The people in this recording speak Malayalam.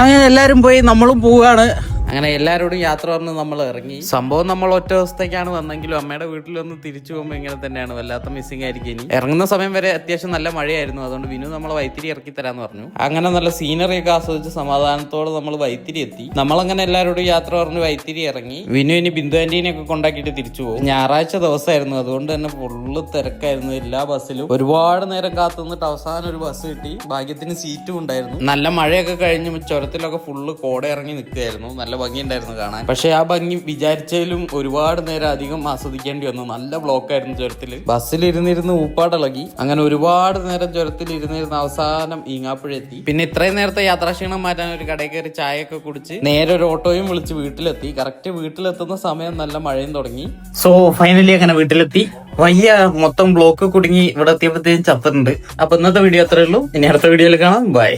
അങ്ങനെ എല്ലാരും പോയി, നമ്മളും പോവാണ്. അങ്ങനെ എല്ലാവരോടും യാത്ര പറഞ്ഞ് നമ്മൾ ഇറങ്ങി. സംഭവം നമ്മൾ ഒറ്റ ദിവസത്തേക്കാണ് വന്നെങ്കിലും അമ്മയുടെ വീട്ടിൽ വന്ന് തിരിച്ചു പോകുമ്പോൾ ഇങ്ങനെ തന്നെയാണ്, വല്ലാത്ത മിസ്സിംഗ് ആയിരിക്കും. ഇനി ഇറങ്ങുന്ന സമയം വരെ അത്യാവശ്യം നല്ല മഴയായിരുന്നു, അതുകൊണ്ട് വിനു നമ്മളെ വൈത്തിരി ഇറക്കി തരാന്ന് പറഞ്ഞു. അങ്ങനെ നല്ല സീനറി ഒക്കെ ആസ്വദിച്ച് സമാധാനത്തോടെ നമ്മൾ വൈത്തിരി എത്തി. നമ്മളങ്ങനെ എല്ലാവരോടും യാത്ര പറഞ്ഞ് വൈത്തിരി ഇറങ്ങി. വിനു ഇനി ബിന്ദു ആന്റീനെ ഒക്കെ കൊണ്ടാക്കിയിട്ട് തിരിച്ചു പോകും. ഞായറാഴ്ച ദിവസമായിരുന്നു, അതുകൊണ്ട് തന്നെ ഫുള്ള് തിരക്കായിരുന്നു. എല്ലാ ബസ്സിലും ഒരുപാട് നേരം കാത്തു നിന്നിട്ട് അവസാനം ഒരു ബസ് കിട്ടി. ഭാഗ്യത്തിന് സീറ്റും ഉണ്ടായിരുന്നു. നല്ല മഴയൊക്കെ കഴിഞ്ഞ് ചുരത്തിലൊക്കെ ഫുള്ള് കോട ഇറങ്ങി നിൽക്കുകയായിരുന്നു. നല്ല ഭംഗി ഉണ്ടായിരുന്നു കാണാൻ. പക്ഷെ ആ ഭംഗി വിചാരിച്ചാലും ഒരുപാട് നേരം അധികം ആസ്വദിക്കേണ്ടി വന്നു. നല്ല ബ്ലോക്ക് ആയിരുന്നു ചുരത്തില്. ബസ്സിലിരുന്നിരുന്ന് ഊപ്പാടിളകി. അങ്ങനെ ഒരുപാട് നേരം ചുരത്തിൽ ഇരുന്നിരുന്ന് അവസാനം ഈങ്ങാപ്പുഴ എത്തി. പിന്നെ ഇത്രയും നേരത്തെ യാത്രാക്ഷീണം മാറ്റാൻ ഒരു കടയിൽ കയറി ചായയൊക്കെ കുടിച്ച് നേരെ ഒരു ഓട്ടോയും വിളിച്ച് വീട്ടിലെത്തി. കറക്റ്റ് വീട്ടിലെത്തുന്ന സമയം നല്ല മഴയും തുടങ്ങി. സോ ഫൈനലി അങ്ങനെ വീട്ടിലെത്തി. വയ്യ, മൊത്തം ബ്ലോക്ക് കുടുങ്ങി ഇവിടെ എത്തിയപ്പോഴത്തേക്കും ചത്തുണ്ട്. അപ്പൊ ഇന്നത്തെ വീഡിയോ അത്രേ ഉള്ളൂ. ഇനി അടുത്ത വീഡിയോയിൽ കാണാം. ബൈ.